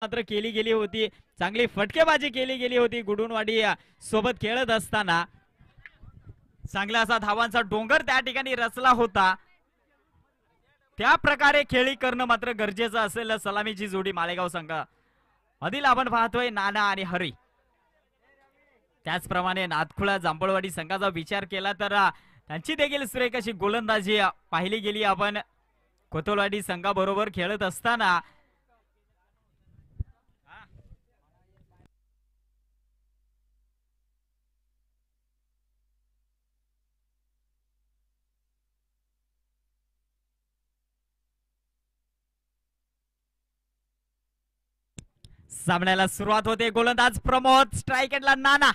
मात्र केली गेली होती, चांगली फटकेबाजी केली गेली होती गुडुनवाडी सोबत खेळत असताना. चांगला असा धावांचा डोंगर त्या ठिकाणी रचला होता. त्या प्रकारे खेळी करणं मात्र गरजेचं असेल. सलामीची जोडी मालेगाव संघ मधील आपण पाहतोय नाना आणि हरी. त्याचप्रमाणे नादखुळा जांभूळवाडी संघाचा विचार केला तर त्यांची देखील सुरेख अशी गोलंदाजी पाहिली गेली आपण कोतवाडी संघाबरोबर खेळत असताना. सामन्याला सुरुवात होते. गोलंदाज प्रमोद, स्ट्राइक एंडला नाना.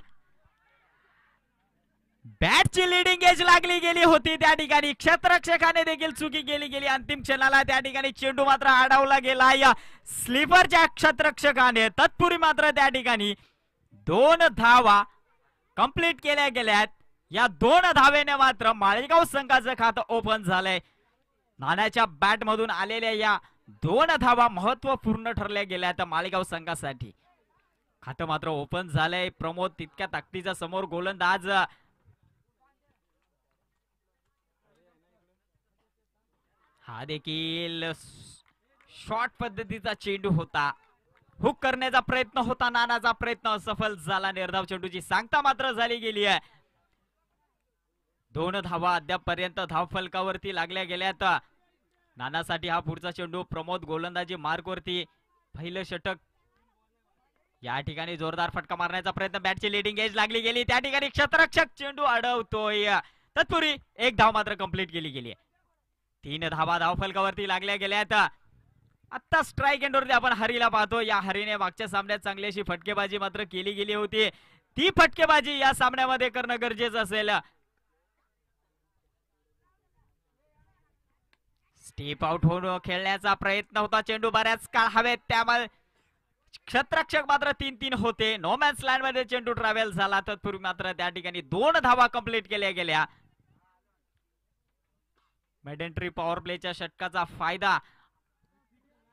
बॅटची लिडिंग एज लागली गेली होती त्या ठिकाणी. क्षेत्ररक्षकाने देखील चुकी केली गेली. अंतिम क्षणाला त्या ठिकाणी चेंडू मात्र अडवला गेला या स्लीपरच्या क्षेत्ररक्षकाने. तत्पूर्वी मात्र त्या ठिकाणी 2 धावा कंप्लीट केल्या गेल्यात. या 2 धावेने मात्र माळेगाव संघाचं खातं ओपन झालंय. नानाच्या बॅट मधून आलेल्या या 2 धावा महत्वपूर्ण ठरल्या गेल्या तर माळेगाव संघासाठी. खातं मात्र ओपन झालंय. प्रमोद तितक्या ताकदीचा समोर गोलंदाज. हा देखील शॉर्ट पद्धतीचा चेंडू होता. हुक करण्याचा प्रयत्न होता. नानाचा प्रयत्न असफल झाला. निर्धाव चेंडूची सांगता मात्र झाली गेली आहे. 2 धावा अद्यापपर्यंत धाव फलकावरती लागल्या गेल्यात. नानासाठी हा पुढचा चेंडू. प्रमोद गोलंदाजी मार्कवरती. पहिलं षटक. या ठिकाणी जोरदार फटका मारण्याचा प्रयत्न. बॅटची लिडिंग एज लागली गेली. त्या ठिकाणी क्षेत्ररक्षक चेंडू अडवतोय. तत्पूर्वी 1 धाव मात्र कंप्लीट केली गेली. 3 धावा धाव फलकावरती लागल्या गेल्यात. आता स्ट्राइक एंडवरती आपण हरीला पाहतो. या हरीने मागच्या सामन्यात चांगली अशी फटकेबाजी मात्र केली गेली होती. ती फटकेबाजी या सामन्यामध्ये करणं गरजेचं असेल. स्टेप आउट होऊन खेळण्याचा प्रयत्न होता. चेंडू बऱ्याच काळ हवेत. त्यामुळे क्षेत्ररक्षक मात्र 3-3 होते. नो मॅन्स लँड मध्ये चेंडू ट्रॅव्हल झाला. तत्पूर्वी मात्र त्या ठिकाणी 2 धावा कंप्लीट केल्या गेल्या. मेडेंट्री पॉवर प्लेच्या षटकाचा फायदा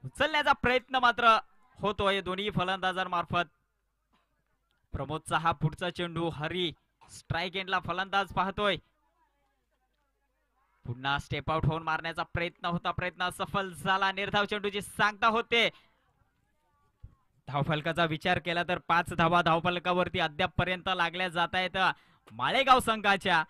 उचलण्याचा प्रयत्न मात्र होतोय दोन्ही फलंदाजांमार्फत. प्रमोदचा हा पुढचा चेंडू. हरी स्ट्राइक एंडला फलंदाज पाहतोय. पुन्हा स्टेप आउट होऊन मारण्याचा प्रयत्न होता. प्रयत्न सफल झाला. निर्धाव चेंडूची सांगता होते. धावफलकाचा विचार केला तर 5 धावा धावफलकावरती अद्यापपर्यंत लागल्या जात आहेत माळेगाव संघाच्या.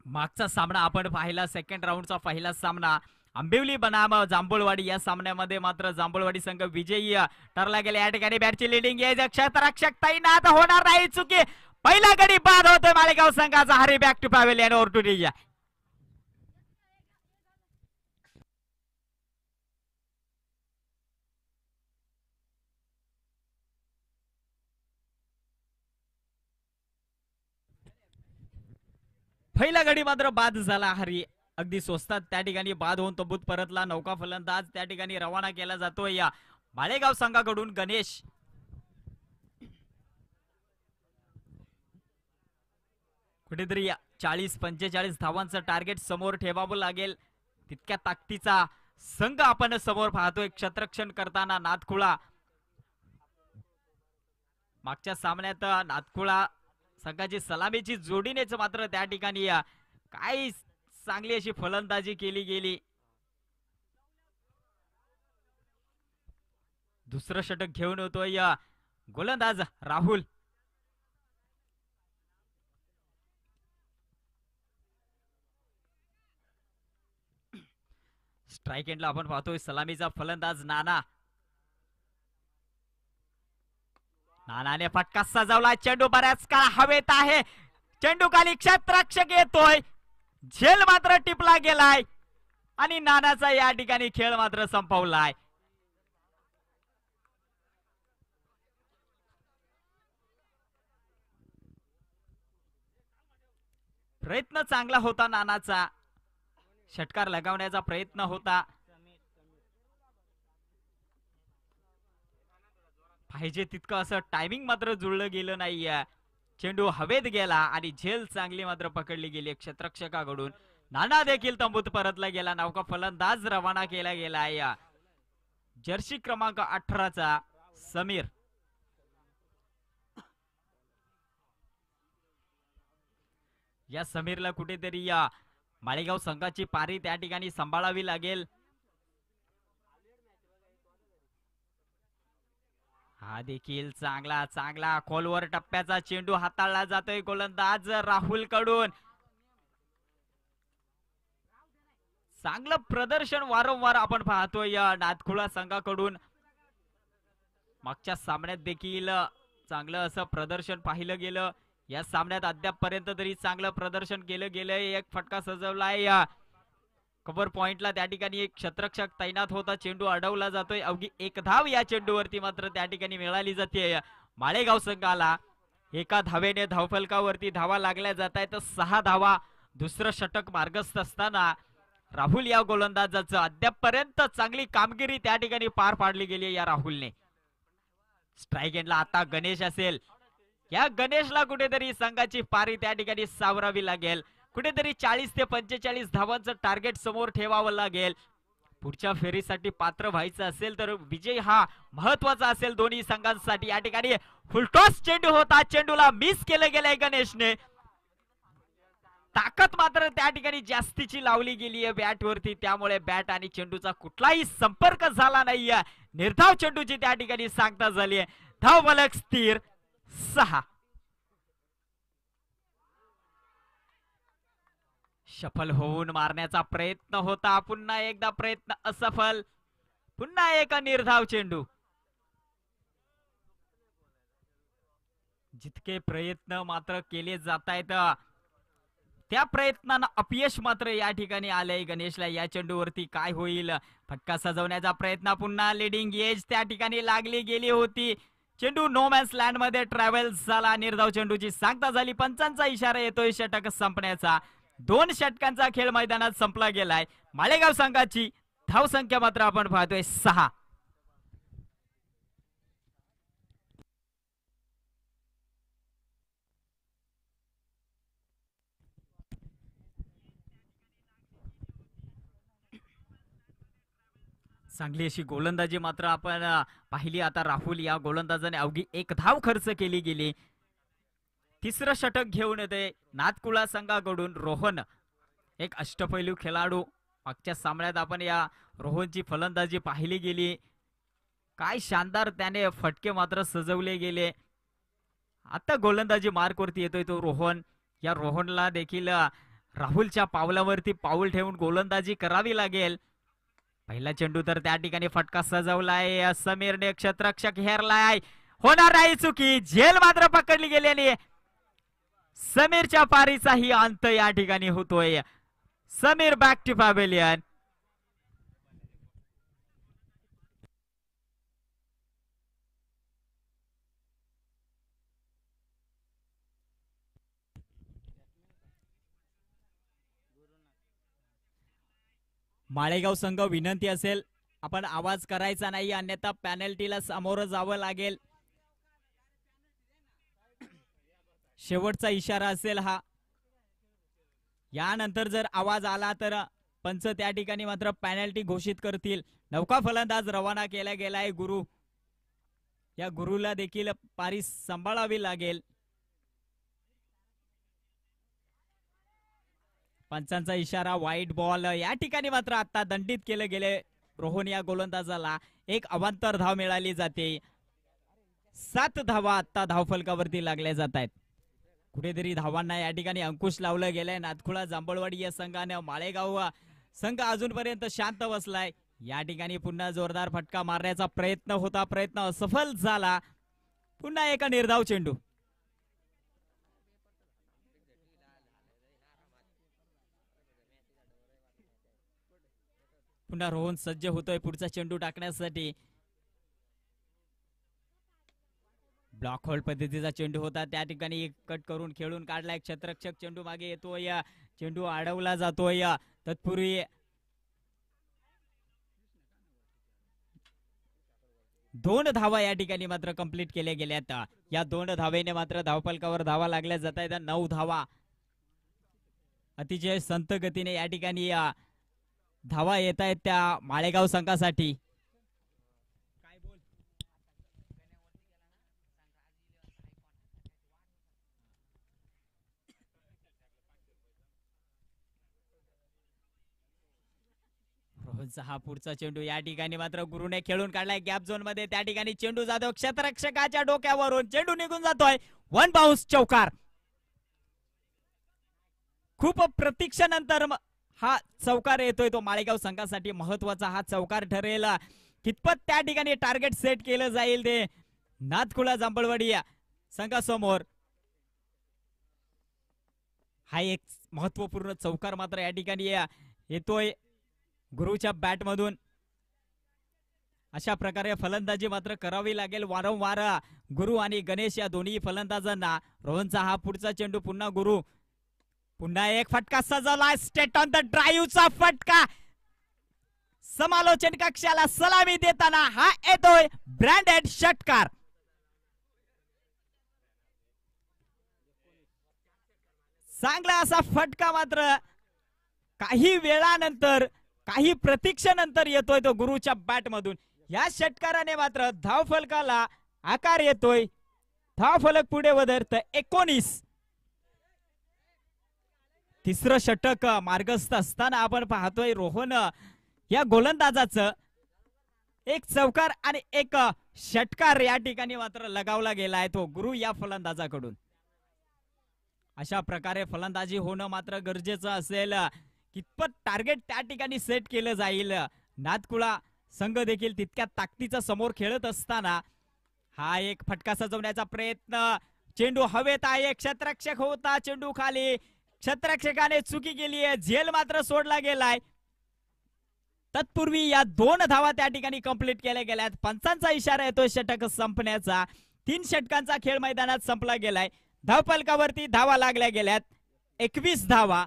मागचा सामना आपण पाहिला. सेकंड राऊंडचा पहिला सामना आंबिवली बनाम जांभूळवाडी. या सामन्यामध्ये मात्र जांभूळवाडी संघ विजयी ठरला गेला. या ठिकाणी बॅटची लिडिंग क्षेत्ररक्षक तैनात होणार नाही. चुकी. पहिला गडी बाद होतोय माळेगाव संघाचा. Hari back to pavilion over to Riya. पहिला गडी मात्र बाद झाला. हरी अगदी स्वस्तात त्या ठिकाणी बाद होऊन तबूत परतला. नौका फलंदाज त्या ठिकाणी रवाना केला जातोय या माळेगाव संघाकडून. गणेश कुठेतरी 40-45 धावांचं टार्गेट समोर ठेवावं लागेल. तितक्या ताकदीचा संघ आपण समोर पाहतोय. क्षेत्ररक्षण करताना नादखुळा. मागच्या सामन्यात नादखुळा संघाची सलामीची जोडीनेच मात्र त्या ठिकाणी काय चांगली अशी फलंदाजी केली गेली. दुसरं षटक घेऊन येतोय गोलंदाज राहुल. स्ट्राइक एंडला आपण पाहतोय सलामीचा फलंदाज नाना. नानाने फटका सजवला. चेंडू बऱ्याच काळ हवेत आहे. चेंडू खाली क्षेत्ररक्षक येतोय. झेल मात्र टिपला गेलाय आणि नानाचा या ठिकाणी खेळ मात्र संपवलाय. प्रयत्न चांगला होता नानाचा. षटकार लगावण्याचा प्रयत्न होता. पाहिजे तितकं असं टायमिंग मात्र जुळलं गेलं नाहीये. चेंडू हवेत गेला आणि झेल चांगली मात्र पकडली गेली क्षेत्ररक्षकाकडून. नाना देखील तंबूत परतला गेला. नौका फलंदाज रवाना केला गेला. जर्सी क्रमांक 18चा समीर. या समीरला कुठेतरी या माळेगाव संघाची पारी त्या ठिकाणी सांभाळावी लागेल. हा देखील चांगला चांगला खोलवर टप्प्याचा चेंडू हाताळला जातोय गोलंदाज राहुल कडून. चांगलं प्रदर्शन वारंवार आपण पाहतोय या नादखुळा संघाकडून. मागच्या सामन्यात देखील चांगलं असं प्रदर्शन पाहिलं गेलं. या सामन्यात अद्यापपर्यंत तरी चांगलं प्रदर्शन केलं गेलंय. एक फटका सजवलाय कव्हर पॉइंटला. त्या ठिकाणी एक क्षेत्ररक्षक तैनात होता. चेंडू अडवला जातोय. अवघी एक धाव या चेंडूवरती मात्र त्या ठिकाणी मिळाली जाते माळेगाव संघाला. एका धावेने धावफलकावरती धावा लागल्या जात आहेत. 6 धावा. दुसरं षटक मार्गस्थ असताना राहुल या गोलंदाजाचं अद्यापपर्यंत चांगली कामगिरी त्या ठिकाणी पार पाडली गेली या राहुलने. स्ट्राईक एंडला आता गणेश असेल. या गणेशला कुठेतरी संघाची पारी त्या ठिकाणी सावरावी लागेल. कुठेतरी 40 ते 45 धावांचं टार्गेट समोर ठेवावं लागेल. पुढच्या फेरीसाठी पात्र व्हायचं असेल तर विजय हा महत्वाचा असेल दोन्ही संघांसाठी. या ठिकाणी फुलटॉस चेंडू होता. चेंडूला मिस केलं गेलंय गणेशने. ताकद मात्र त्या ठिकाणी जास्तीची लावली गेली आहे बॅट वरती. त्यामुळे बॅट आणि चेंडूचा कुठलाही संपर्क झाला नाहीये. निर्धाव चेंडूची त्या ठिकाणी सांगता झाली आहे. धाव फलक स्थिर 6. सफल होऊन मारण्याचा प्रयत्न होता. पुन्हा एकदा प्रयत्न असफल. पुन्हा एक निर्धाव चेंडू. जितके प्रयत्न मात्र केले जात आहेत त्या प्रयत्नांना अपयश मात्र या ठिकाणी आलंय गणेशला. या चेंडूवरती काय होईल. फटका सजवण्याचा प्रयत्न. पुन्हा लीडिंग एज त्या ठिकाणी लागली गेली होती. चेंडू नो मॅन्स लँड मध्ये ट्रॅव्हल झाला. निर्धाव चेंडूची सांगता झाली. पंचांचा इशारा येतोय षटक संपण्याचा. 2 षटकांचा खेळ मैदानात संपला गेलाय. माळेगाव संघाची धाव संख्या मात्र आपण पाहतोय 6. चांगली अशी गोलंदाजी मात्र आपण पाहिली. आता राहुल या गोलंदाजाने अवघी 1 धाव खर्च केली गेली. तिसरं षटक घेऊन येते नादकुळा संघाकडून रोहन. एक अष्टपैलू खेळाडू. मागच्या सामन्यात आपण या रोहनची फलंदाजी पाहिली गेली. काय शानदार त्याने फटके मात्र सजवले गेले. आता गोलंदाजी मार्क वरती येतोय तो रोहन. या रोहनला देखील राहुलच्या पावलावरती पाऊल ठेवून गोलंदाजी करावी लागेल. पहिला चेंडू तर त्या ठिकाणी फटका सजवलाय. समीरने क्षेत्ररक्षक हेरलाय. होणार नाही चुकी. झेल मात्र पकडली गेलेली. समीरच्या पारीचाही अंत या ठिकाणी होतोय. Sameer back to pavilion. Malegaon संघ विनंती असेल आपण आवाज करायचा नाही अन्यथा पॅनल्टीला सामोरं जावं लागेल. शेवटचा इशारा असेल हा. यानंतर जर आवाज आला तर पंच त्या ठिकाणी मात्र पॅनल्टी घोषित करतील. नौका फलंदाज रवाना केला गेलाय गुरु. या गुरुला देखील पारी सांभाळावी लागेल. पंचांचा इशारा वाईट बॉल. या ठिकाणी मात्र आता दंडित केले गेले रोहन या गोलंदाजाला. एक अवांतर धाव मिळाली जाते. 7 धावा आता धावफलकावरती लागल्या जात आहेत. कुठेतरी धावांना या ठिकाणी अंकुश लावलं गेलंय. नादखुळा जांभळवाडी या संघाने माळेगाव संघ अजूनपर्यंत शांत बसलाय. या ठिकाणी पुन्हा जोरदार फटका मारण्याचा प्रयत्न होता. प्रयत्न असफल झाला. पुन्हा एक निर्धाव चेंडू. पुन्हा रोहन सज्ज होतोय पुढचा चेंडू टाकण्यासाठी. ब्लॉक होल्ड पद्धतीचा चेंडू होता. त्या ठिकाणी कट करून खेळून काढलाय क्षेत्ररक्षक. चेंडू मागे येतोय. चेंडू अडवला जातोय. तत्पूर्वी 2 धावा या ठिकाणी मात्र कंप्लीट केल्या गेल्यात. या 2 धावेने मात्र धावफलकावर धावा लागल्या जात आहेत. 9 धावा अतिशय संत गतीने या ठिकाणी धावा येत आहेत त्या माळेगाव संघासाठी. रोहनचा हा पुढचा चेंडू या ठिकाणी मात्र गुरुने खेळून काढलाय गॅप झोन मध्ये. त्या ठिकाणी चेंडू जाधव क्षेत्ररक्षकाच्या डोक्यावरून चेंडू निघून जातोय. वन बाउन्स चौकार. खूप प्रतीक्षेनंतर हा चौकार येतोय. तो माळेगाव संघासाठी महत्वाचा हा चौकार ठरेल. कितपत त्या ठिकाणी टार्गेट सेट केलं जाईल ते नाथकुळा जांभळवाडी संघासमोर. हा एक महत्वपूर्ण चौकार मात्र या ठिकाणी येतोय गुरुच्या बॅट मधून. अशा प्रकारे फलंदाजी मात्र करावी लागेल वारंवार गुरु आणि गणेश या दोन्ही फलंदाजांना. रोहनचा हा पुढचा चेंडू पुन्हा गुरु. पुन्हा एक फटका सजवलाय. स्टेट ऑन द ड्राईव्हचा फटका. समालोचन कक्षाला सलामी देताना हा येतोय ब्रँडेड षटकार. चांगला असा फटका मात्र काही वेळानंतर काही प्रतीक्षेनंतर येतोय तो गुरुच्या बॅट मधून. या षटकाराने मात्र धावफलकाला आकार येतोय. धावफलक पुढे वधरत 19. तिसरं षटक मार्गस्थ असताना आपण पाहतोय रोहन या गोलंदाजाचं एक चौकार आणि एक षटकार या ठिकाणी मात्र लगावला गेलाय तो गुरु या फलंदाजाकडून. अशा प्रकारे फलंदाजी होणं मात्र गरजेचं असेल. कितपत टार्गेट त्या ठिकाणी सेट केलं जाईल. नाथकुळा संघ देखील तितक्या ताकदीचा समोर खेळत असताना हा एक फटका सजवण्याचा प्रयत्न. चेंडू हवेत आहे. क्षेत्ररक्षक होता चेंडू खाली. क्षेत्ररक्षकाने चुकी केली आहे. झेल मात्र सोडला गेलाय. तत्पूर्वी या 2 धावा त्या ठिकाणी कंप्लीट केल्या गेल्यात. पंचांचा इशारा येतोय षटक संपण्याचा. 3 षटकांचा खेळ मैदानात संपला गेलाय. धावफलकावरती धावा लागल्या गेल्यात 21 धावा.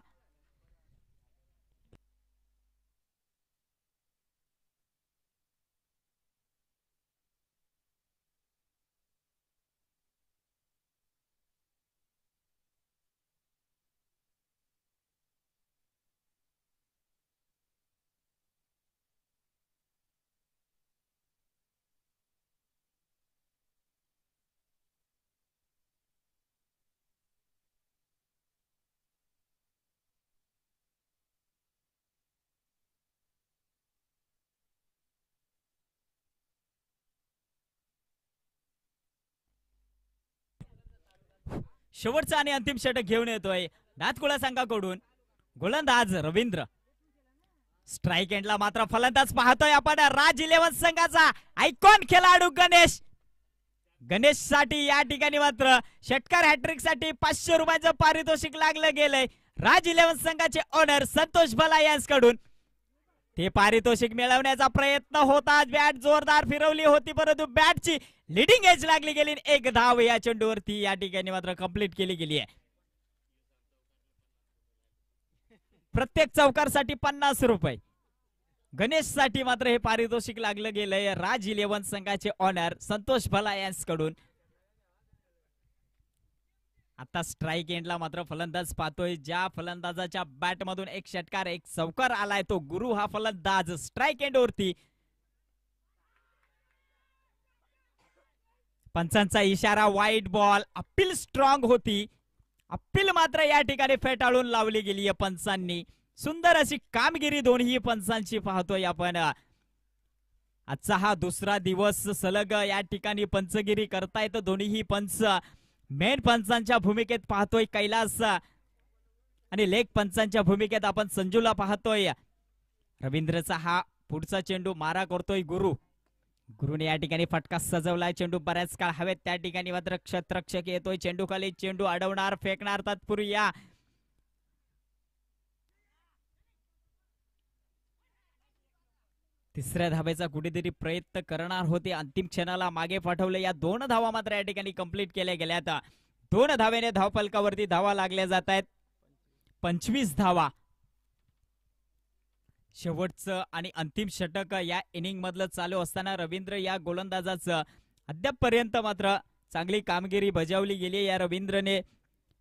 शेवटचा आणि अंतिम षटक घेऊन येतोय नाथकुळा संघाकडून गोलंदाज रवींद्र. स्ट्राईक एंडला मात्र फलंदाज पाहतोय आपण राज 11 संघाचा आयकॉन खेळाडू गणेश. गणेश साठी या ठिकाणी मात्र षटकार हॅट्रिक साठी 500 रुपयाचं पारितोषिक लागलं गेलंय. राज 11 संघाचे ओनर संतोष भला यांच्याकडून. ते पारितोषिक मिळवण्याचा प्रयत्न होता. बॅट जोरदार फिरवली होती परंतु बॅटची लीडिंग एज लागली गेली. 1 धाव या चेंडूवरती या ठिकाणी मात्र कंप्लीट केली गेली आहे. प्रत्येक चौकारसाठी 50 रुपये. गणेश साठी मात्र हे पारितोषिक लागलं गेलंय राज 11 संघाचे ओनर संतोष भला यांच्याकडून. आता स्ट्राईक एंडला मात्र फलंदाज पाहतोय. ज्या फलंदाजाच्या बॅट मधून एक षटकार एक चौकार आलाय तो गुरु हा फलंदाज स्ट्राईक एंड वरती. पंचांचा इशारा वाईट बॉल. अपील स्ट्रॉंग होती. अपील मात्र या ठिकाणी फेटाळून लावली गेली आहे पंचांनी. सुंदर अशी कामगिरी दोन्ही पंचांची पाहतोय आपण. आजचा हा दुसरा दिवस सलग या ठिकाणी पंचगिरी करतायत दोन्ही पंच. मेन पंचांच्या भूमिकेत पाहतोय कैलास आणि लेग पंचांच्या भूमिकेत आपण संजूला पाहतोय. रवींद्रचा हा पुढचा चेंडू मारा करतोय गुरु. गुरुने या ठिकाणी फटका सजवलाय. चेंडू बऱ्याच काळ हवेत. त्या ठिकाणी मात्र क्षेत्ररक्षक येतोय चेंडू खाली. चेंडू अडवणार फेकणार तत्पूर्वी या तिसऱ्या धावेचा कुठेतरी प्रयत्न करणार होते. अंतिम क्षणाला मागे पाठवले. या 2 धावा मात्र या ठिकाणी कंप्लीट केल्या गेल्यात. 2 धावेने धावफलकावरती धावा लागल्या जात आहेत. 25 धावा. शेवटचं आणि अंतिम षटक या इनिंग मधलं चालू असताना रवींद्र या गोलंदाजाचं अद्यापपर्यंत मात्र चांगली कामगिरी बजावली गेली. या रवींद्रने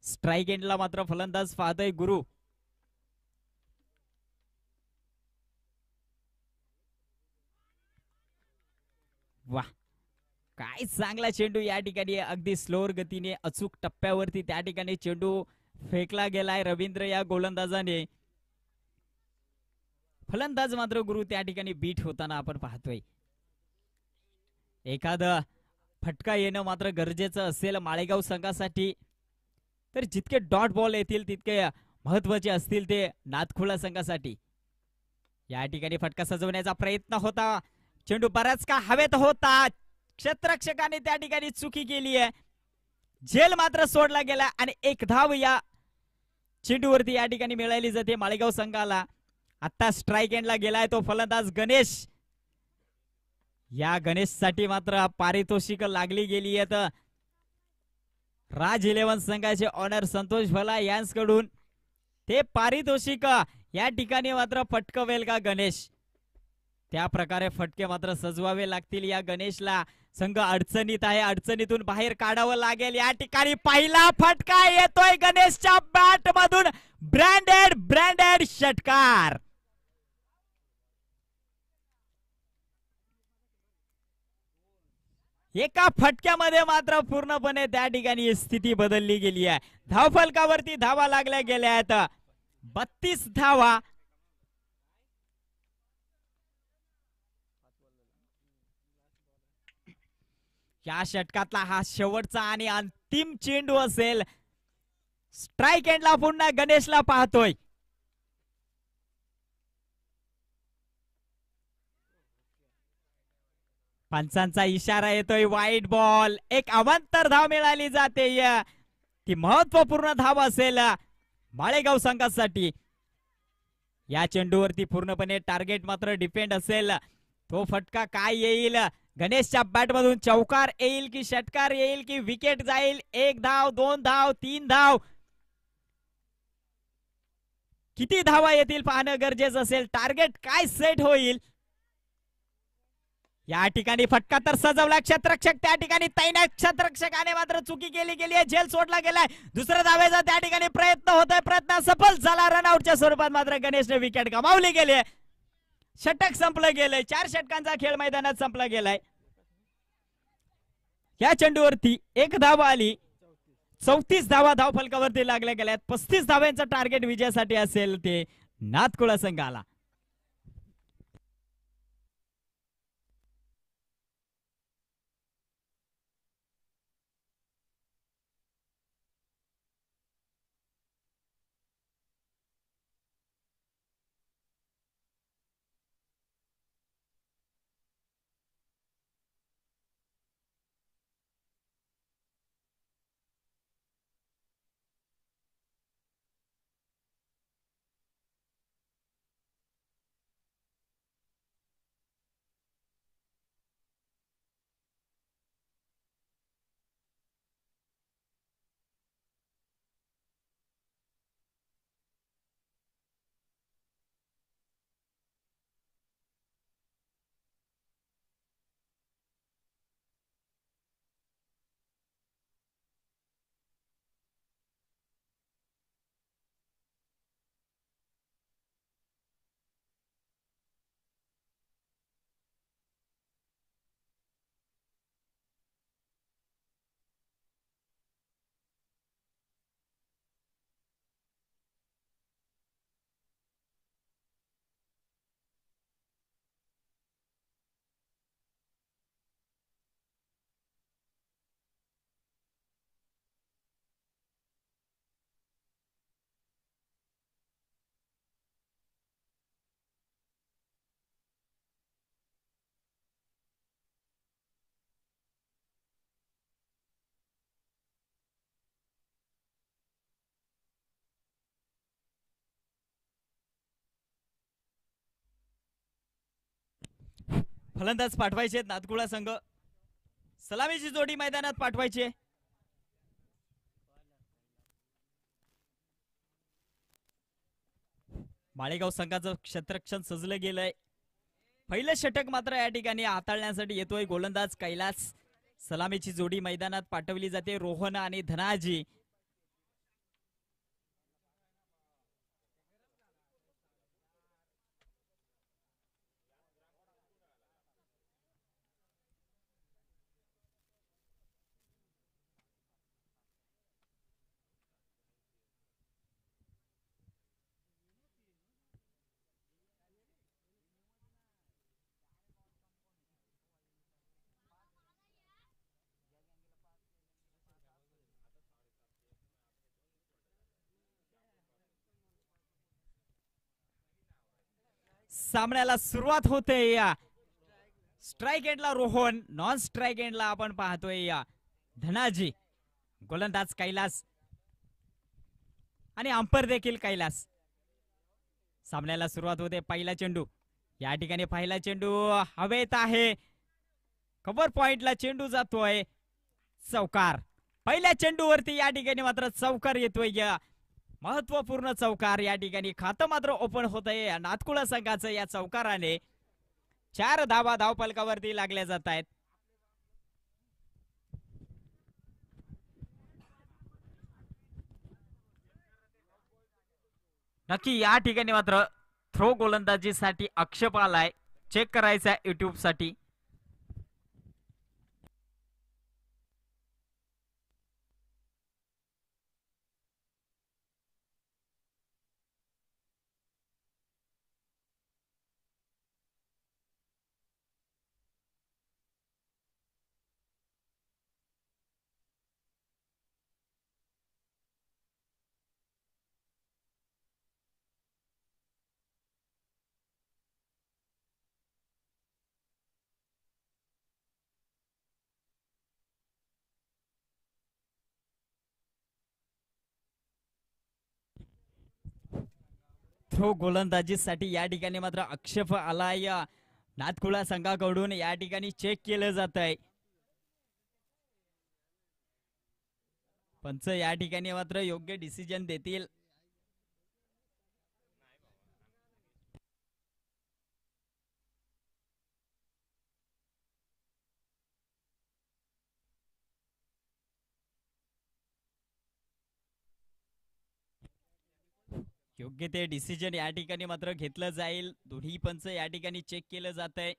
स्ट्राईक एंडला मात्र फलंदाज पाहतोय गुरु. वा, काय चांगला चेंडू या ठिकाणी अगदी स्लोअर गतीने अचूक टप्प्यावरती त्या ठिकाणी चेंडू फेकला गेलाय रवींद्र या गोलंदाजाने. फलंदाज मात्र गुरु त्या ठिकाणी बीट होताना आपण पाहतोय. एखादा फटका येणं मात्र गरजेचं असेल माळेगाव संघासाठी. तर जितके डॉट बॉल येतील तितके महत्वाचे असतील ते नादखोळा संघासाठी. या ठिकाणी फटका सजवण्याचा प्रयत्न होता, चेंडू बराच का हवेत होता, क्षेत्ररक्षकाने त्या ठिकाणी चुकी केली आहे, झेल मात्र सोडला गेला आणि एक धाव या चेंडूवरती या ठिकाणी मिळाली जाते माळेगाव संघाला. आता स्ट्राइक एंडला गेलाय तो फलंदाज गणेश. या गणेश साठी मात्र पारितोषिक लागली गेली आहेत राज 11 संघाचे ऑनर संतोष भला यांच्याकडून. ते पारितोषिक या ठिकाणी मात्र फटकवेल का गणेश? त्या प्रकारे फटके मात्र सजवावे लागतील या गणेशला. संघ अडचणीत आहे, अडचणीतून बाहेर काढावं लागेल. या ठिकाणी पहिला फटका येतोय गणेशच्या बॅट मधून, ब्रँडेड षटकार. एका फटक्यामध्ये मात्र पूर्णपणे त्या ठिकाणी स्थिती बदलली गेली आहे. धावफलकावरती धावा लागल्या गेल्या आहेत, 32 धावा. या षटकातला हा शेवटचा आणि अंतिम चेंडू असेल. स्ट्राइक एंडला पुन्हा गणेशला पाहतोय. पंचांचा इशारा येतोय, वाईट बॉल. एक अवांतर धाव मिळाली जाते, ती महत्वपूर्ण धाव असेल माळेगाव संघासाठी. या चेंडूवरती पूर्णपणे टार्गेट मात्र डिपेंड असेल. तो फटका काय येईल? गणेशच्या बॅट मधून चौकार येईल की षटकार येईल की विकेट जाईल? 1 धाव, 2 धाव, 3 धाव, किती धावा येतील पाहणं गरजेचं असेल. टार्गेट काय सेट होईल? या ठिकाणी फटका तर सजवला, क्षेत्ररक्षक त्या ठिकाणी तैनात. क्षेत्ररक्षकाने मात्र चुकी केली गेली आहे, झेल सोडला गेलाय. दुसऱ्या धावेचा त्या ठिकाणी प्रयत्न होतोय, प्रयत्न सफल झाला. रनआउटच्या स्वरूपात मात्र गणेशने विकेट गमावली गेली. षटक संपलं गेलंय, 4 षटकांचा खेळ मैदानात संपला गेलाय. या चेंडूवरती 1 धाव आली, 34 धावा धाव फलकावरती लागल्या गेल्यात. 35 धाव्यांचं टार्गेट विजयासाठी असेल ते नादखोळा संघाला. फलंदाज पाठवायचे नादखोळा संघ. सलामीची जोडी मैदानात पाठवायची. माळेगाव संघाचं क्षेत्ररक्षण सजलं गेलंय. पहिलं षटक मात्र या ठिकाणी हाताळण्यासाठी येतोय गोलंदाज कैलास. सलामीची जोडी मैदानात पाठवली जाते, रोहन आणि धनाजी. सामन्याला सुरुवात होते या स्ट्राइक एंडला रोहन, नॉन स्ट्राइक एंडला आपण पाहतोय या धनाजी, गोलंदाज कैलास आणि अंपर देखील कैलास. सामन्याला सुरुवात होते. पहिला चेंडू या ठिकाणी, पहिला चेंडू हवेत आहे, कव्हर पॉइंटला चेंडू जातोय, चौकार. पहिल्या चेंडूवरती या ठिकाणी मात्र चौकार येतोय, या महत्वपूर्ण चौकार. या ठिकाणी खातं मात्र ओपन होतंय नातकुळा संघाचं. या चौकाराने 4 धावा धावफलकावरती लागल्या जात आहेत. नक्की या ठिकाणी मात्र थ्रो गोलंदाजीसाठी आक्षेप आलाय, चेक करायचा युट्यूब साठी. थ्रो गोलंदाजीसाठी या ठिकाणी मात्र आक्षेप आलाय नातकुळा संघाकडून. या ठिकाणी चेक केलं जात आहे. पंच या ठिकाणी मात्र योग्य डिसिजन देतील. योग्य ते डिसिजन या ठिकाणी मात्र घेतलं जाईल. दोन्ही पंच या ठिकाणी चेक केलं जात आहे.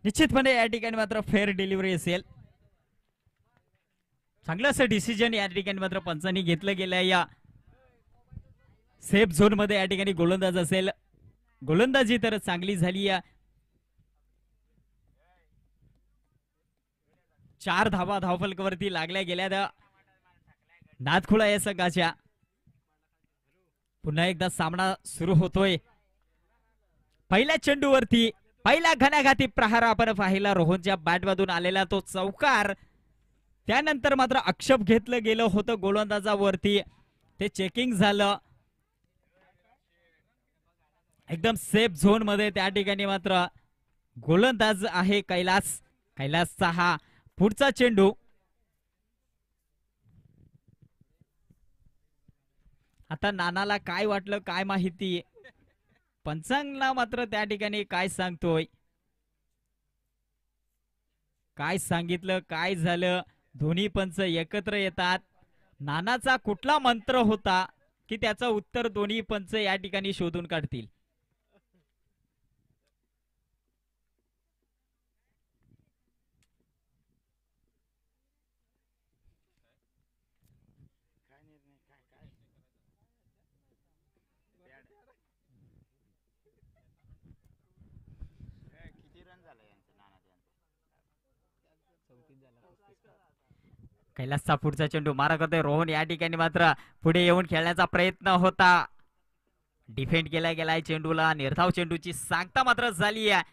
निश्चितपणे या ठिकाणी मात्र फेअर डिलिव्हरी असेल. चांगलं असं डिसिजन या ठिकाणी मात्र पंचांनी घेतलं गेलं. या सेफ झोन मध्ये या ठिकाणी गोलंदाज असेल, गोलंदाजी तर चांगली झाली. 4 धावा धावफलकावरती लागल्या गेल्या नातखुळा या संघाच्या. पुन्हा एकदा सामना सुरू होतोय. पहिल्या चेंडूवरती पहिला घणाघाती प्रहार आपण पाहिला, रोहनच्या बॅटमधून आलेला तो चौकार. त्यानंतर मात्र आक्षेप घेतलं गेलं होतं गोलंदाजावरती, ते चेकिंग झालं. एकदम सेफ झोन मध्ये त्या ठिकाणी मात्र गोलंदाज आहे कैलास. कैलासचा हा पुढचा चेंडू. आता नानाला काय वाटलं काय माहिती, पंचांगला मात्र त्या ठिकाणी काय सांगतोय, काय सांगितलं काय झालं. दोन्ही पंच एकत्र येतात. नानाचा कुठला मंत्र होता की त्याचं उत्तर दोन्ही पंच या ठिकाणी शोधून काढतील. कैलासचा पुढचा चेंडू मारा करतोय रोहन. या ठिकाणी मात्र पुढे येऊन खेळण्याचा प्रयत्न होता, डिफेंड केला गेलाय चेंडूला. निर्धाव चेंडूची सांगता मात्र झाली आहे.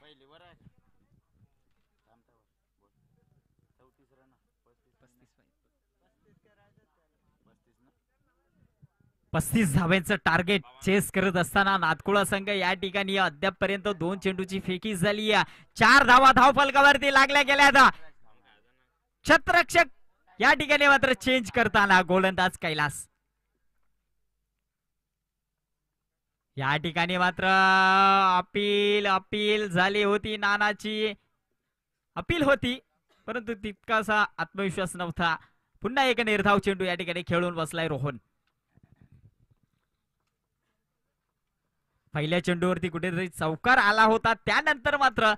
35 धाव्यांचं टार्गेट चेस करत असताना नातकुळा संघ या ठिकाणी अद्यापपर्यंत 2 चेंडूची फेकी झाली. 4 धावा धावफलकावरती लागल्या गेल्या. क्षेत्ररक्षक या ठिकाणी मात्र चेंज करताना गोलंदाज कैलास. या ठिकाणी मात्र अपील झाली होती, नानाची अपील होती, परंतु तितकासा आत्मविश्वास नव्हता. पुन्हा एक निर्धाव चेंडू या ठिकाणी खेळून बसलाय रोहन. पहिल्या चेंडूवरती कुठेतरी चौकार आला होता, त्यानंतर मात्र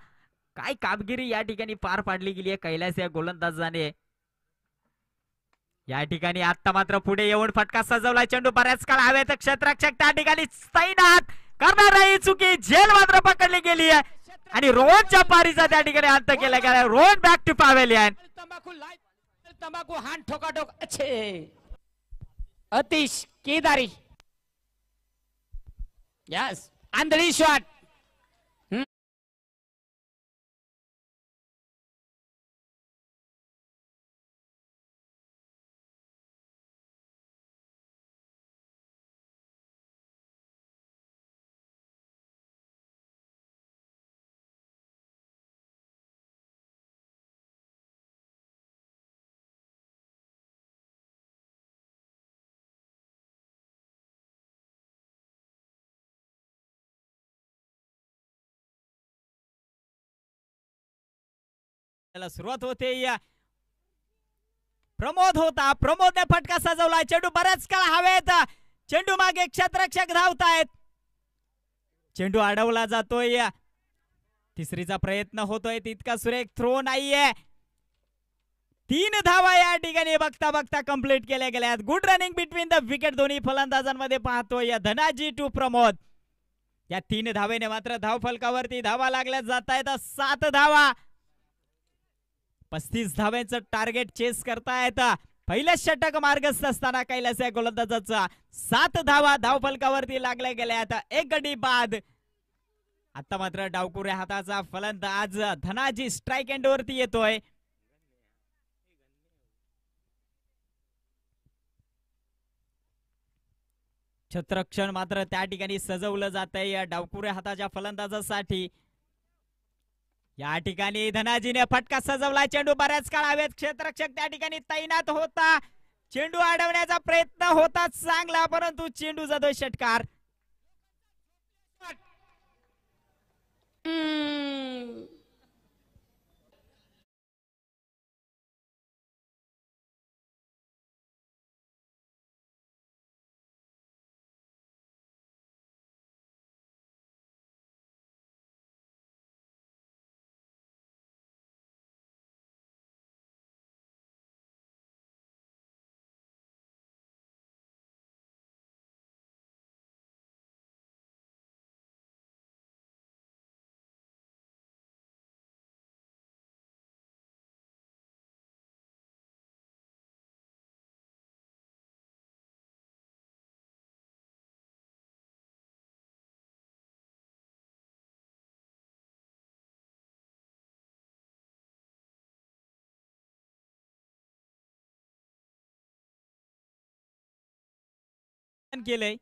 काय कामगिरी या ठिकाणी पार पाडली गेली आहे कैलास या गोलंदाजाने. या ठिकाणी आता मात्र पुढे येऊन फटका सजवलाय. चेंडू बऱ्याच काळ हवेत, क्षेत्ररक्षक त्या ठिकाणी तैनात करणार नाही. चुकी झेल मात्र पकडली गेली आहे आणि रोहनच्या पारीचा त्या ठिकाणी अंत केला गेला. Rohan back to pavilion. तंबाखू हान ठोकाठोक अच्छे अतिश केदारी यस आंधळी शॉट. सुरुवात होते. प्रमोद होता, प्रमोदने फटका सजवला. चेंडू बऱ्याच काळ हवेत, चेंडू मागे क्षेत्ररक्षक धावतायत. चेंडू अडवला जातोय. तिसरीचा प्रयत्न होतोय, तितका सुरेख थ्रो नाहीये. 3 धावा या ठिकाणी बघता बघता कंप्लीट केल्या गेल्यात. Good running between the wicket दोन्ही फलंदाजांमध्ये पाहतोय. धनाजी टू प्रमोद. या 3 धावेने मात्र धाव फलकावरती धावा लागल्या जात आहेत. 7 धावा, 35 धाव्यांचं टार्गेट चेस करतायत. पहिल्या षटक मार्गस्थ असताना कैलास या गोलंदाजाचा 7 धावा धाव फलकावरती लागल्या गेल्यात. 1 गडी बाद. आता मात्र डावकुऱ्या हाताचा फलंदाज धनाजी स्ट्राइक एंड वरती येतोय. क्षेत्ररक्षण मात्र त्या ठिकाणी सजवलं जात आहे डावकुऱ्या हाताच्या फलंदाजासाठी. या ठिकाणी धनाजीने फटका सजवला. चेंडू बऱ्याच काळ हवेत, क्षेत्ररक्षक त्या ठिकाणी तैनात होता. चेंडू अडवण्याचा प्रयत्न होता चांगला, परंतु चेंडू जातोय षटकार. केलंय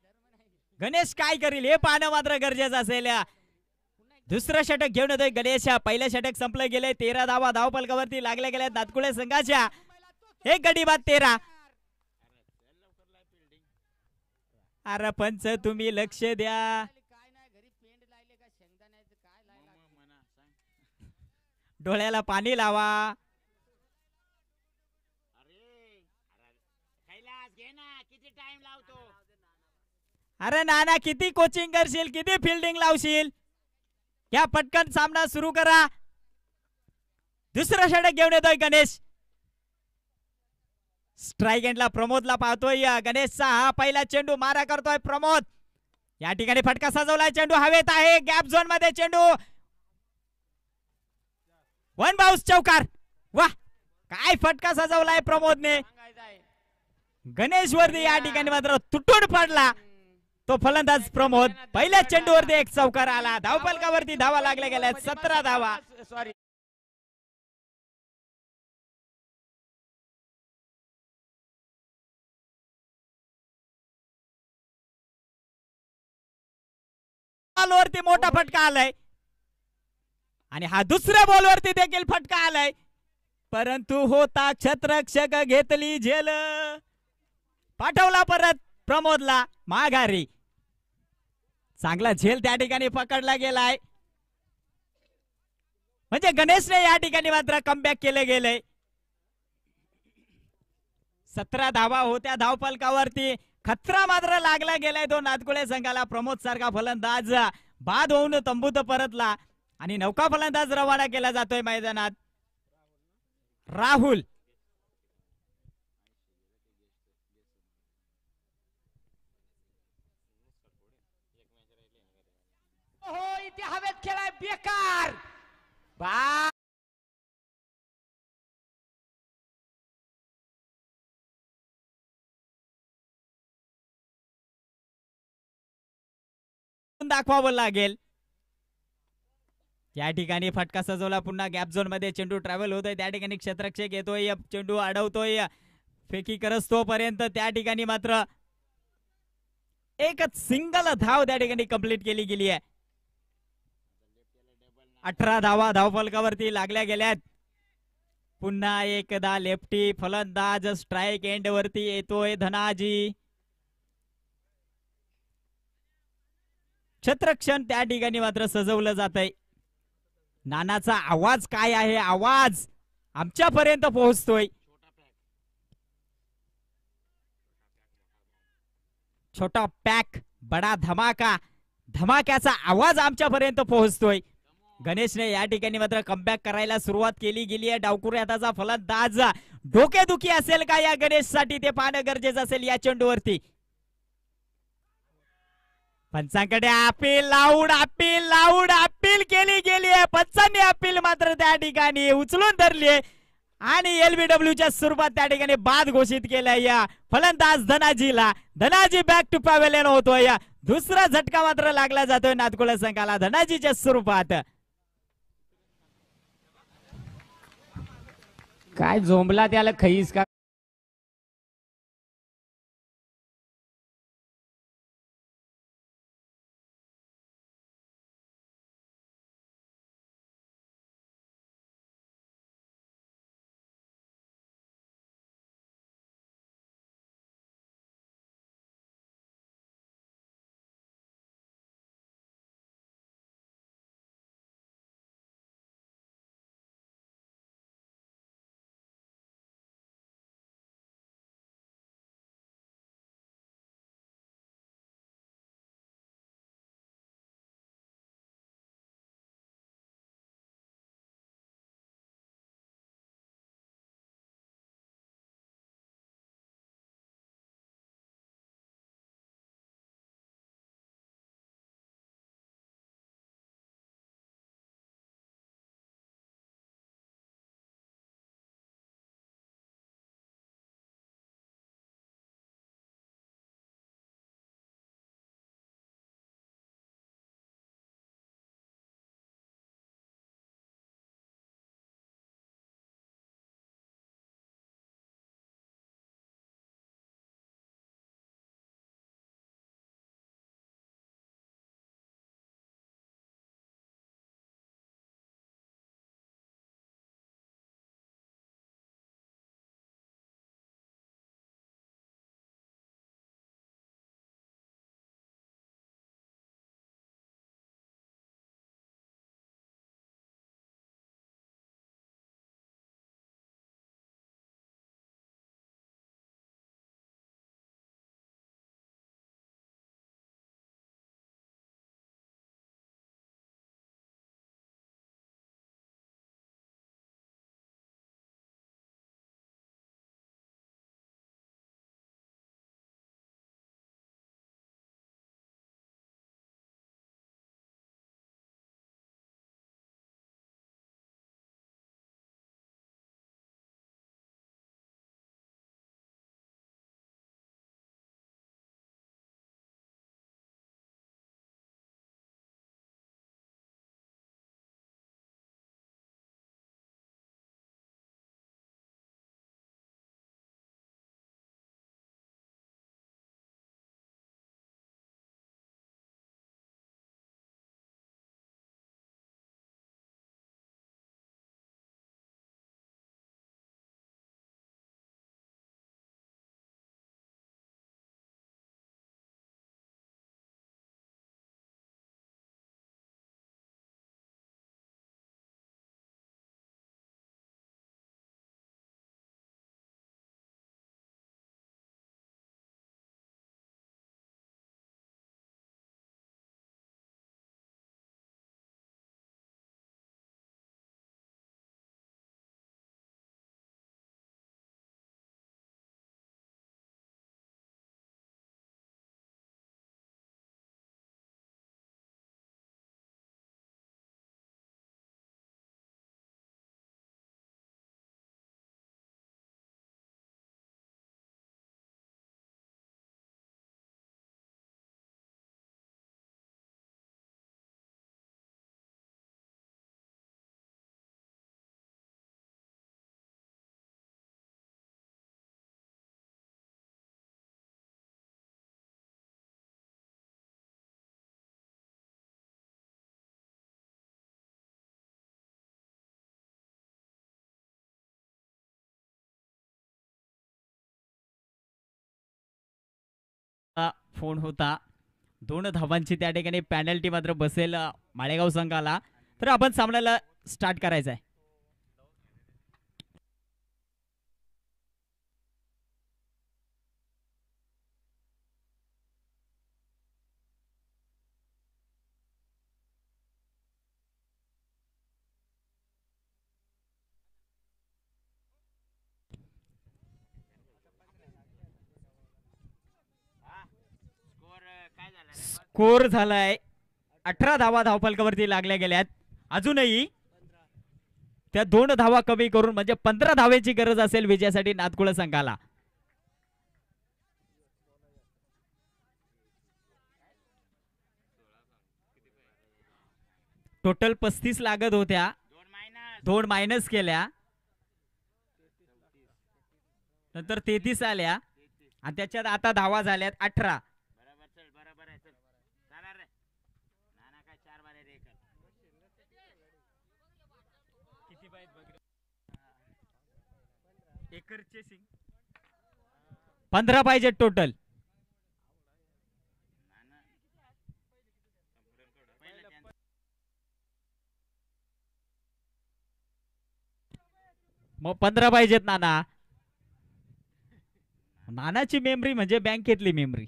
गणेश काय करील हे पाहणं मात्र गरजेचं असेल. दुसरं षटक घेऊन येतोय गणेश. पहिलं षटक संपलं गेलंय. 13 धावा धाव फलकावरती लागल्या गेल्या नातकुळे संघाच्या. 1 गडी बाद 13. अरे पंच तुम्ही लक्ष द्या. डोळ्याला पाणी लावा. अरे नाना किती कोचिंग करशील, किती फिल्डिंग लावशील. या पटकन सामना सुरू करा. दुसरा षटक घेऊन येतोय गणेश. स्ट्राइक एंडला प्रमोदला पाहतोय. गणेशचा हा पहिला चेंडू मारा करतोय प्रमोद. या ठिकाणी फटका सजवलाय. चेंडू हवेत आहे, गॅप झोन मध्ये चेंडू. 1 बाउन्स चौकार. वाह काय फटका सजवलाय प्रमोदने. गणेश वरती या ठिकाणी मात्र तुटून पडला तो फलंदाज प्रमोद. पहिल्या चेंडूवरती 1 चौकार आला. धावफलकावरती धावा लागल्या गेल्या 17 धावा. सॉरी बॉलवरती मोठा फटका आलाय आणि हा दुसऱ्या बॉलवरती देखील फटका आलाय, परंतु होता क्षेत्ररक्षक घेतली झेल. पाठवला परत प्रमोदला माघारी. चांगला झेल त्या ठिकाणी पकडला गेलाय. म्हणजे गणेशने या ठिकाणी मात्र कमबॅक केले गेले. 17 धावा होत्या धावफलकावरती. खतरा मात्र लागला गेलाय तो नादकुळे संघाला. प्रमोद सारखा फलंदाज बाद होऊन तंबूत परतला आणि नौका फलंदाज रवाना केला जातोय मैदानात. राहुल हो इथे हवेत खेळाय बेकार. बा दाखवावं लागेल. या ठिकाणी फटका सजवला. पुन्हा गॅप झोन मध्ये चेंडू ट्रॅव्हल होतोय. त्या ठिकाणी क्षेत्ररक्षक येतोय. चेंडू अडवतोय. फेकी करस तोपर्यंत त्या ठिकाणी मात्र एकच सिंगल धाव त्या ठिकाणी कंप्लीट केली गेली आहे. 18 धावा धावफलकावरती लागल्या गेल्यात. पुन्हा एकदा लेफ्टी फलंदाज स्ट्राईक एंड वरती येतोय धनाजी. क्षेत्ररक्षण त्या ठिकाणी मात्र सजवलं जात आहे. नानाचा आवाज काय आहे? आवाज आमच्यापर्यंत पोहोचतोय. छोटा पॅक बडा धमाका. धमाक्याचा आवाज आमच्यापर्यंत पोहोचतोय. गणेशने या ठिकाणी मात्र कमबॅक करायला सुरुवात केली गेली आहे. डावखुरी हाताचा फलंदाज. डोकेदुखी असेल का या गणेशसाठी ते पाहणं गरजेचं असेल या चेंडूवरती. पंचांकडे अपील केली गेली आहे. पंचांनी अपील मात्र त्या ठिकाणी उचलून धरली आणि एलबीडब्ल्यूच्या स्वरूपात त्या ठिकाणी बाद घोषित केलाय या फलंदाज धनाजीला. धनाजी बॅक टू पॅव्हेलियन होतोय. दुसरा झटका मात्र लागला जातोय नादकुळे संघाला धनाजीच्या स्वरूपात. काय झोंबला त्याला खईस का फोन होता. 2 धावांची त्या ठिकाणी पॅनल्टी मात्र बसेल माळेगाव संघाला. तर आपण सामन्याला स्टार्ट करायचं आहे. स्कोर झालाय 18 धावा धावफलकावरती लागल्या गेल्यात. अजूनही त्या 2 धावा कमी करून म्हणजे 15 धावेची गरज असेल विजयासाठी नादकुळ संघाला. टोटल 35 लागत होत्या, 2 मायनस केल्या, नंतर 33 आल्या आणि त्याच्यात आता धावा झाल्यात 18. एकरचे सिंग 15 पाहिजे टोटल. मग 15 पाहिजेत नाना. नानाची मेमरी म्हणजे बँकेतली मेमरी.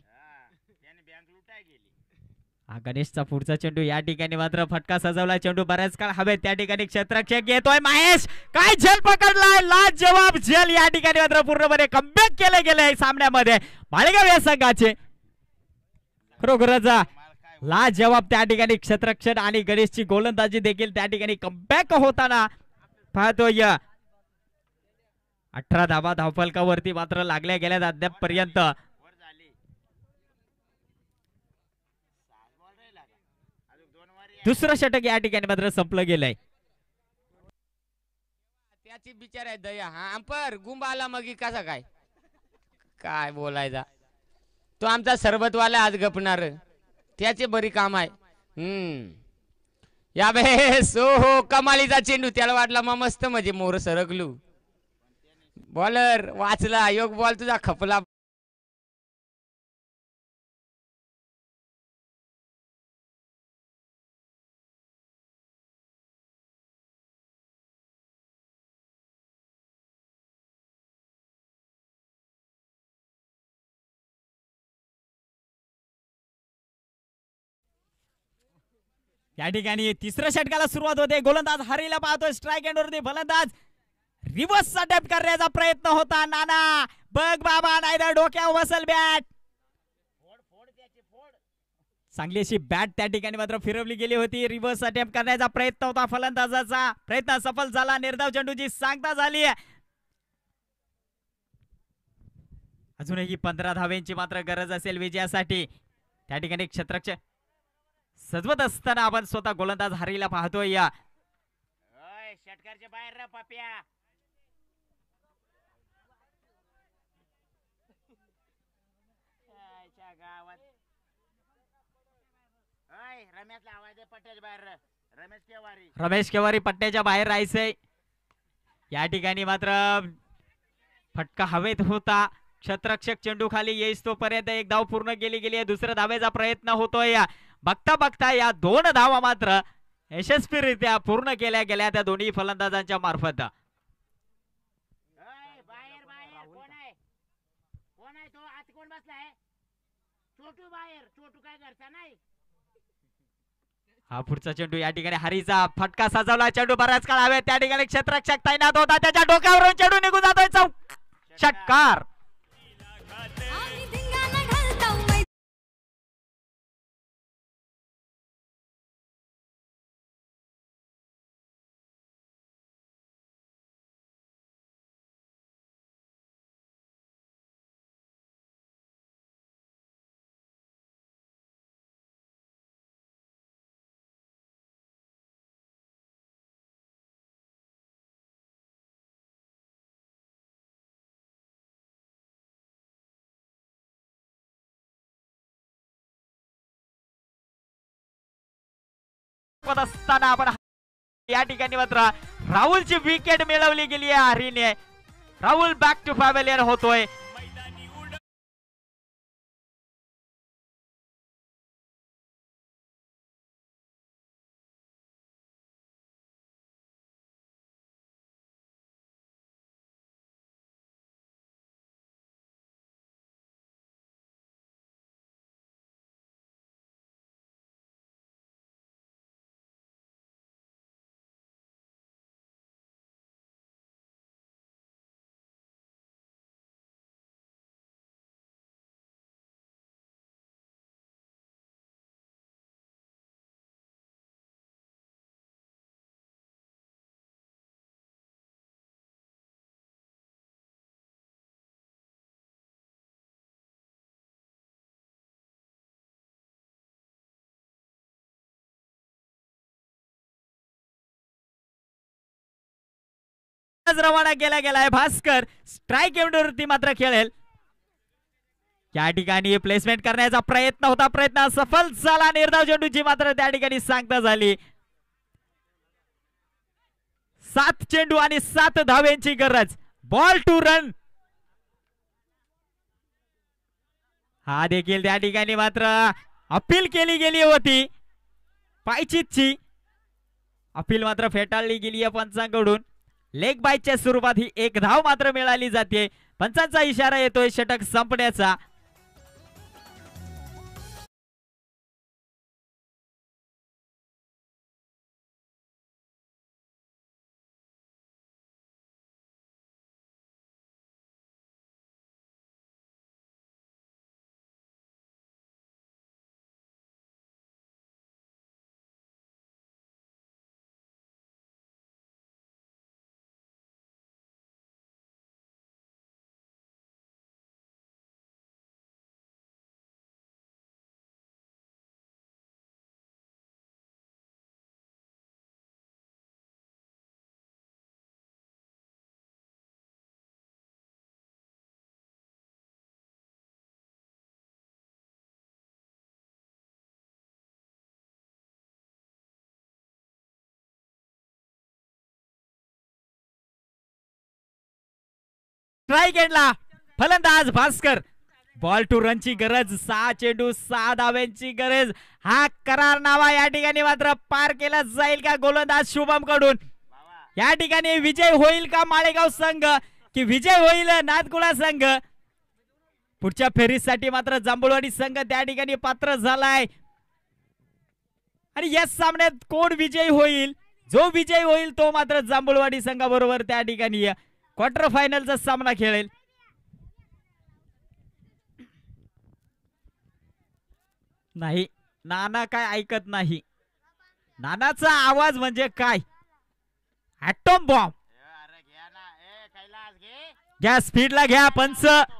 हा गणेशचा पुढचा चेंडू या ठिकाणी मात्र फटका सजवला. चेंडू बऱ्याच काळ हवेत. त्या ठिकाणी क्षेत्ररक्षक येतोय महेश. काय झेल पकडलाय. लाज जवाब झेल या ठिकाणी मात्र पूर्णपणे कमबॅक केले गेले सामन्यामध्ये माळेगाव या संघाचे. खरोखरच लाज जवाब त्या ठिकाणी क्षेत्ररक्षक आणि गणेशची गोलंदाजी देखील त्या ठिकाणी कमबॅक होताना पाहतोय. 18 धावा धावफलकावरती मात्र लागल्या गेल्यात अद्याप पर्यंत. दुसरं षटक या ठिकाणी मात्र संपलं गेलंय. त्याची बिचार आहे दया. हा अंपर गुंब आला मग कसा काय काय बोलायचा. तो आमचा सरबतवाला आज गपणार. त्याचे बरी काम आहे. या बेस हो कमालीचा चेंडू. त्याला वाटला मग मस्त म्हणजे मोर सरकलू. बॉलर वाचला. योग बॉल तुझा खपला. या ठिकाणी तिसऱ्या षटकाला सुरुवात होते. गोलंदाज हरीला पाहतोय. स्ट्राईक एंड वरती फलंदाज रिव्हर्स अटॅम्प्ट करण्याचा प्रयत्न होता. नाना बघ बाबा नाही डोक्यावर बसल बॅट. चांगली अशी बॅट त्या ठिकाणी मात्र फिरवली गेली होती. रिव्हर्स अटॅम्प्ट करण्याचा प्रयत्न होता फलंदाजाचा. प्रयत्न सफल झाला. निर्धाव चेंडूची सांगता झाली. अजूनही 15 धावेंची मात्र गरज असेल विजयासाठी. त्या ठिकाणी क्षेत्ररक्षक सजवत असताना आपण स्वतः गोलंदाज हरीला पाहतोय. या षटकारच्या बाहेर रा पाप्या. गावात रमेशला आवाज आहे. पट्ट्याच्या बाहेर रमेश केवारी पट्ट्याच्या बाहेर राहायचंय. या ठिकाणी मात्र फटका हवेत होता. क्षेत्ररक्षक चेंडू खाली येईस तोपर्यंत एक धाव पूर्ण केली गेली आहे. दुसऱ्या धावेचा प्रयत्न होतोय. बघता बघता या 2 धावा मात्र यशस्वीरित्या पूर्ण केल्या गेल्या त्या दोन्ही फलंदाजांच्या मार्फत. हा पुढचा चेंडू या ठिकाणी हरीचा फटका सजवला. चेंडू बऱ्याच काळ हवे. त्या ठिकाणी क्षेत्ररक्षक तैनात होता. त्याच्या डोक्यावरून चेंडू निघून जातोय. चौक षटकार. असताना आपण या ठिकाणी मात्र राहुलची विकेट मिळवली गेली आहे हरीने. राहुल बॅक टू पॅव्हेलियन होतोय. रवाना केला गेलाय. भास्कर स्ट्राईक एंडवरती मात्र खेळेल. या ठिकाणी प्लेसमेंट करण्याचा प्रयत्न होता, प्रयत्न सफल झाला. निर्धाव चेंडूची मात्र त्या ठिकाणी सांगता झाली. 7 चेंडू आणि 7 धाव्यांची गरज. Ball to run. हा देखील त्या ठिकाणी मात्र अपील केली गेली होती. पायचीतची अपील मात्र फेटाळली गेली आहे पंचांकडून. लेग बायच्या स्वरूपात ही 1 धाव मात्र मिळाली जाते. पंचांचा इशारा येतोय षटक संपण्याचा. स्ट्राईक एंडला फलंदाज भास्कर. बॉल टू रनची गरज. 6 चेंडू 6 धाव्यांची गरज. हा करारनामा या ठिकाणी मात्र पार केला जाईल का गोलंदाज शुभम कडून. या ठिकाणी विजय होईल का माळेगाव संघ की विजय होईल नादकुळा संघ. पुढच्या फेरीसाठी मात्र जांभूळवाडी संघ त्या ठिकाणी पात्र झालाय. आणि या सामन्यात कोण विजयी होईल, जो विजयी होईल तो मात्र जांभूळवाडी संघाबरोबर त्या ठिकाणी क्वार्टर फायनलचा सामना खेळेल. नाही, नाना काय ऐकत नाही. नानाचा आवाज म्हणजे काय, ॲटॉम बॉम्ब. अरे घ्या ना, ए कैलास घे. घ्या, स्पीडला घ्या पंच. जास्त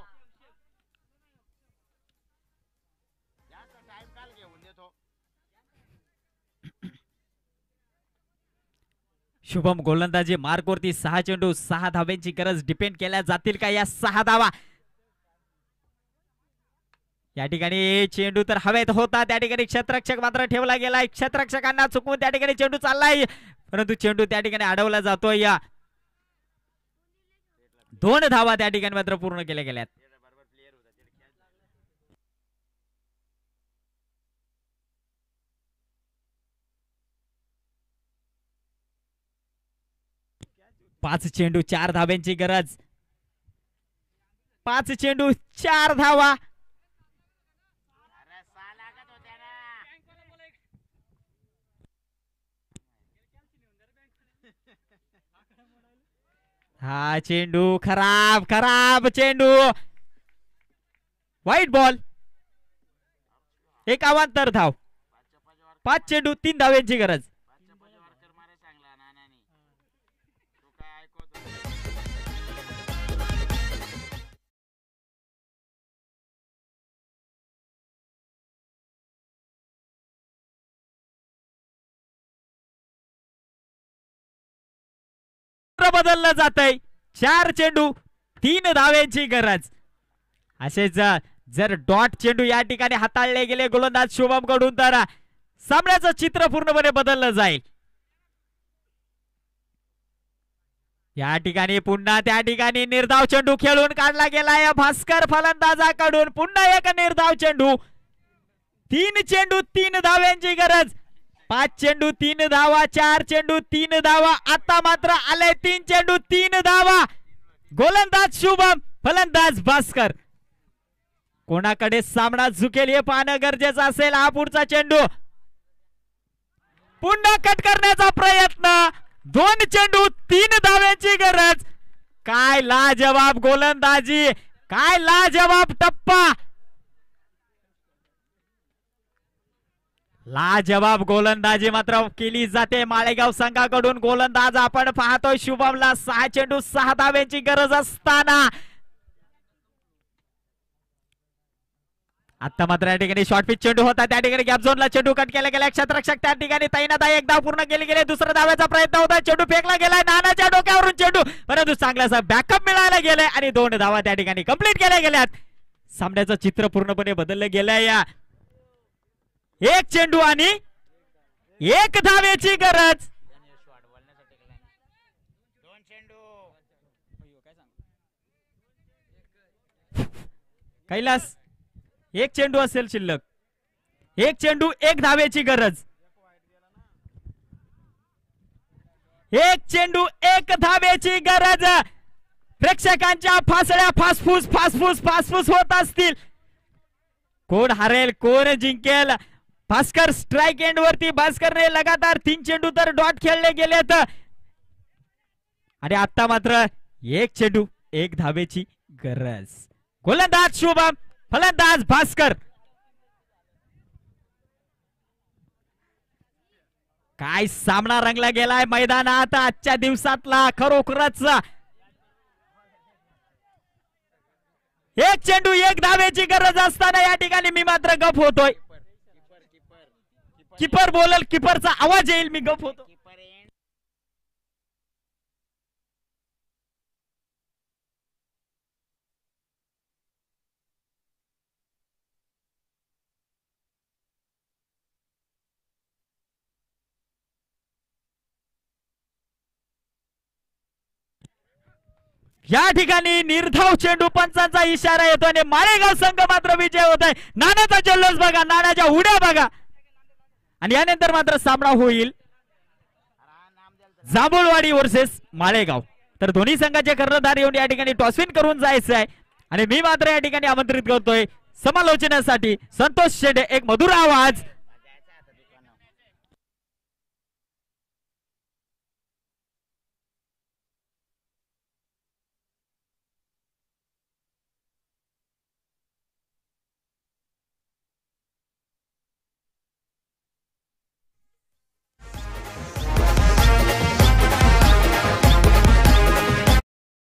टाइम काल घेऊन देतो. शुभम गोलंदाजी मार्कवरती. 6 चेंडू 6 धाव्यांची गरज. डिपेंड केल्या जातील का या 6 धावा. या ठिकाणी चेंडू तर हवेत होता, त्या ठिकाणी क्षेत्ररक्षक मात्र ठेवला गेलाय. क्षेत्ररक्षकांना चुकवून त्या ठिकाणी चेंडू चाललाय, परंतु चेंडू त्या ठिकाणी अडवला जातोय. या 2 धावा त्या ठिकाणी मात्र पूर्ण केल्या गेल्यात. 5 चेंडू 4 धाव्यांची गरज. 5 चेंडू 4 धावा. अरे 6 लागत होत्या ना. हा चेंडू खराब, खराब चेंडू. White ball. 1 अवांतर धाव. 5 चेंडू 3 धाव्यांची गरज. मारे चांगला नानानी. तू काय ऐकतो. बदललं जातंय. 4 चेंडू 3 धाव्यांची गरज. असेच जर डॉट चेंडू या ठिकाणी हाताळले गेले गोलंदाज शुभम कडून तर सामन्याचं चित्र पूर्णपणे बदललं जाईल. या ठिकाणी पुन्हा त्या ठिकाणी निर्धाव चेंडू खेळून काढला गेलाय भास्कर फलंदाजाकडून. पुन्हा एक निर्धाव चेंडू. 3 चेंडू 3 धाव्यांची गरज. 5 चेंडू 3 धावा. 4 चेंडू 3 धावा. आता मात्र आले 3 चेंडू 3 धावा. गोलंदाज शुभम, फलंदाज भास्कर. कोणाकडे सामना झुकेल हे पाहणं गरजेचं असेल. हा पुढचा चेंडू पुन्हा कट करण्याचा प्रयत्न. 2 चेंडू 3 धाव्यांची गरज. काय लाजवाब गोलंदाजी, काय लाजवाब टप्पा. लाजवाब गोलंदाजी मात्र केली जाते माळेगाव संघाकडून. गोलंदाज आपण पाहतोय शुभमला. 6 चेंडू 6 धाव्यांची गरज असताना आता मात्र या ठिकाणी शॉर्ट पिच चेंडू होता त्या ठिकाणी गॅप झोनला चेंडू कट केला गेला क्षेत्ररक्षक त्या ठिकाणी तैनात आहे एक धाव पूर्ण केली गेली दुसरा धावाचा प्रयत्न होता चेंडू फेकला गेलाय नानाच्या डोक्यावरून चेंडू परंतु चांगलासा बॅकअप मिळायला गेलाय आणि 2 धावा त्या ठिकाणी कंप्लीट केल्या गेल्यात सामन्याचं चित्र पूर्णपणे बदललं गेलंय या एक चेंडू आणि 1 धावेची गरज 2 चेंडू कैलास 1 चेंडू असेल शिल्लक 1 चेंडू 1 धावेची गरज 1 चेंडू 1 धावेची गरज प्रेक्षकांच्या फासड्या फासफूस होत असतील कोण हारेल कोण जिंकेल भास्कर स्ट्राइक एंड वरती भास्करने लगातार 3 चेंडू तर डॉट खेळले गेलेत आणि आता मात्र 1 चेंडू 1 धावेची गरज गोलंदाज शुभम फलंदाज भास्कर काय सामना रंगला गेलाय मैदानात आजच्या दिवसातला खरोखरच 1 चेंडू 1 धावेची गरज असताना या ठिकाणी मी मात्र गप होतोय किपर बोलल किपरचा आवाज येईल मी गप होतो कीपर एंड या ठिकाणी निर्धाव चेंडू पंचांचा इशारा येतो आणि माळेगाव संघ मात्र विजय होत आहे नानाचा जल्लोष बघा नानाच्या उड्या बघा आणि यानंतर मात्र सामना होईल जांभूळवाडी वर्सेस माळेगाव तर दोन्ही संघाचे कर्णधार येऊन या ठिकाणी टॉसविन करून जायचं आहे आणि मी मात्र या ठिकाणी आमंत्रित करतोय समालोचनासाठी संतोष शेंडे एक मधुर आवाज